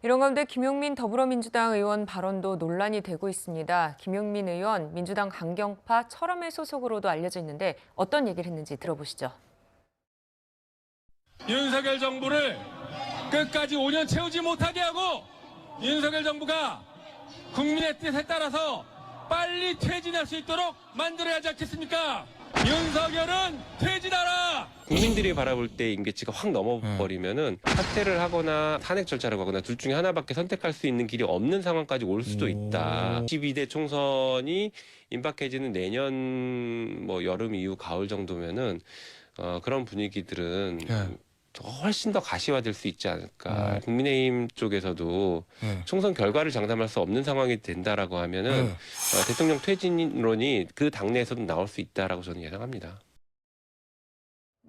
이런 가운데 김용민 더불어민주당 의원 발언도 논란이 되고 있습니다. 김용민 의원 민주당 강경파 철험회 소속으로도 알려져 있는데 어떤 얘기를 했는지 들어보시죠. 윤석열 정부를 끝까지 5년 채우지 못하게 하고 윤석열 정부가 국민의 뜻에 따라서 빨리 퇴진할 수 있도록 만들어야 하지 않겠습니까? 윤석열은 퇴진하라! 국민들이 바라볼 때 임계치가 확 넘어버리면은 사퇴를 하거나 탄핵 절차를 가거나 둘 중에 하나밖에 선택할 수 있는 길이 없는 상황까지 올 수도 있다. 12대 총선이 임박해지는 내년 뭐 여름 이후 가을 정도면은 그런 분위기들은 훨씬 더 가시화될 수 있지 않을까. 국민의힘 쪽에서도 총선 결과를 장담할 수 없는 상황이 된다라고 하면은 대통령 퇴진론이 그 당내에서도 나올 수 있다라고 저는 예상합니다.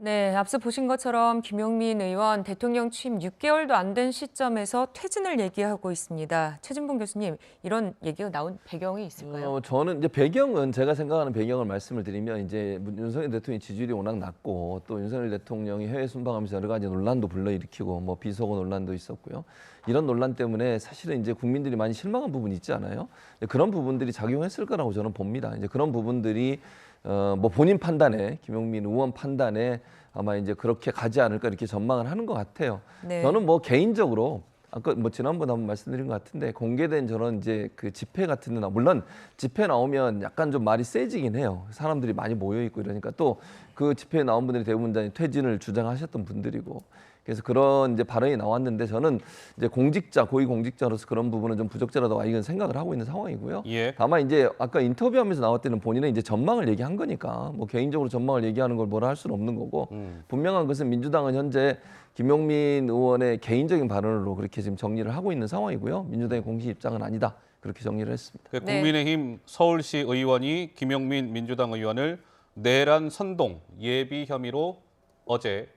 네, 앞서 보신 것처럼 김용민 의원 대통령 취임 6개월도 안 된 시점에서 퇴진을 얘기하고 있습니다. 최진봉 교수님, 이런 얘기가 나온 배경이 있을까요? 저는 이제 배경은 제가 생각하는 배경을 말씀을 드리면 이제 윤석열 대통령의 지지율이 워낙 낮고 또 윤석열 대통령이 해외 순방하면서 여러 가지 논란도 불러일으키고 뭐 비속어 논란도 있었고요. 이런 논란 때문에 사실은 이제 국민들이 많이 실망한 부분이 있지 않아요? 그런 부분들이 작용했을 거라고 저는 봅니다. 이제 그런 부분들이 뭐 본인 판단에 김용민 의원 판단에 아마 이제 그렇게 가지 않을까 이렇게 전망을 하는 것 같아요. 네. 저는 뭐 개인적으로 아까 뭐 지난번에 한번 말씀드린 것 같은데 공개된 저런 이제 그 집회 같은 데나 물론 집회 나오면 약간 좀 말이 세지긴 해요. 사람들이 많이 모여 있고 이러니까 또 그 집회에 나온 분들이 대부분 다 퇴진을 주장하셨던 분들이고 그래서 그런 이제 발언이 나왔는데 저는 이제 공직자, 고위 공직자로서 그런 부분은 좀 부적절하다고 이건 생각을 하고 있는 상황이고요. 예. 다만 이제 아까 인터뷰하면서 나왔을 때는 본인은 이제 전망을 얘기한 거니까 뭐 개인적으로 전망을 얘기하는 걸 뭐라 할 수는 없는 거고 분명한 것은 민주당은 현재 김용민 의원의 개인적인 발언으로 그렇게 지금 정리를 하고 있는 상황이고요. 민주당의 공식 입장은 아니다. 그렇게 정리를 했습니다. 그 네. 국민의힘 서울시 의원이 김용민 민주당 의원을 내란 선동 예비 혐의로 어제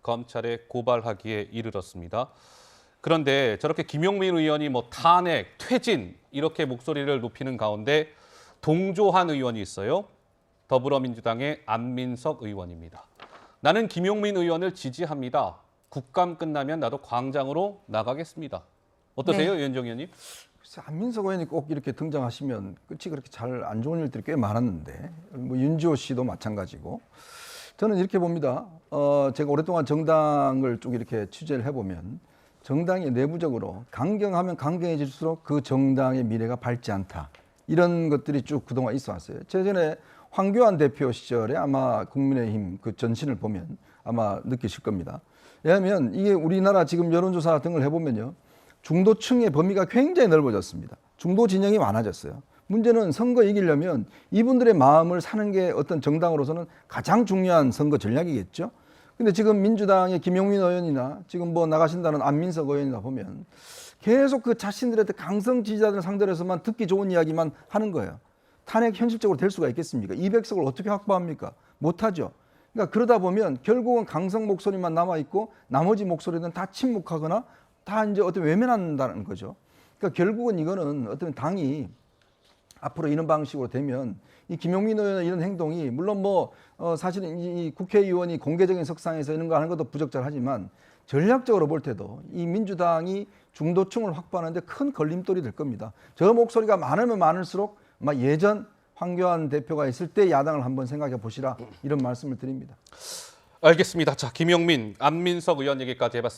검찰에 고발하기에 이르렀습니다. 그런데 저렇게 김용민 의원이 뭐 탄핵, 퇴진 이렇게 목소리를 높이는 가운데 동조한 의원이 있어요. 더불어민주당의 안민석 의원입니다. 나는 김용민 의원을 지지합니다. 국감 끝나면 나도 광장으로 나가겠습니다. 어떠세요, 유현정 의원님? 글쎄, 안민석 의원이 꼭 이렇게 등장하시면 끝이 그렇게 잘 안 좋은 일들이 꽤 많았는데 뭐 윤지호 씨도 마찬가지고 저는 이렇게 봅니다. 제가 오랫동안 정당을 쭉 이렇게 취재를 해보면 정당이 내부적으로 강경하면 강경해질수록 그 정당의 미래가 밝지 않다. 이런 것들이 쭉 그동안 있어 왔어요. 제전에 황교안 대표 시절에 아마 국민의힘 그 전신을 보면 아마 느끼실 겁니다. 왜냐하면 이게 우리나라 지금 여론조사 등을 해보면요. 중도층의 범위가 굉장히 넓어졌습니다. 중도 진영이 많아졌어요. 문제는 선거 이기려면 이분들의 마음을 사는 게 어떤 정당으로서는 가장 중요한 선거 전략이겠죠. 근데 지금 민주당의 김용민 의원이나 지금 뭐 나가신다는 안민석 의원이나 보면 계속 그 자신들의 강성 지지자들 상대로 해서만 듣기 좋은 이야기만 하는 거예요. 탄핵 현실적으로 될 수가 있겠습니까? 200석을 어떻게 확보합니까? 못하죠. 그러니까 그러다 보면 결국은 강성 목소리만 남아있고 나머지 목소리는 다 침묵하거나 다 이제 어떤 외면한다는 거죠. 그러니까 결국은 이거는 어떤 당이 앞으로 이런 방식으로 되면 이 김용민 의원의 이런 행동이 물론 뭐 사실은 이 국회의원이 공개적인 석상에서 이런 거 하는 것도 부적절하지만 전략적으로 볼 때도 이 민주당이 중도층을 확보하는데 큰 걸림돌이 될 겁니다. 저 목소리가 많으면 많을수록 아마 예전 황교안 대표가 있을 때 야당을 한번 생각해 보시라 이런 말씀을 드립니다. 알겠습니다. 자, 김용민, 안민석 의원 얘기까지 해봤습니다.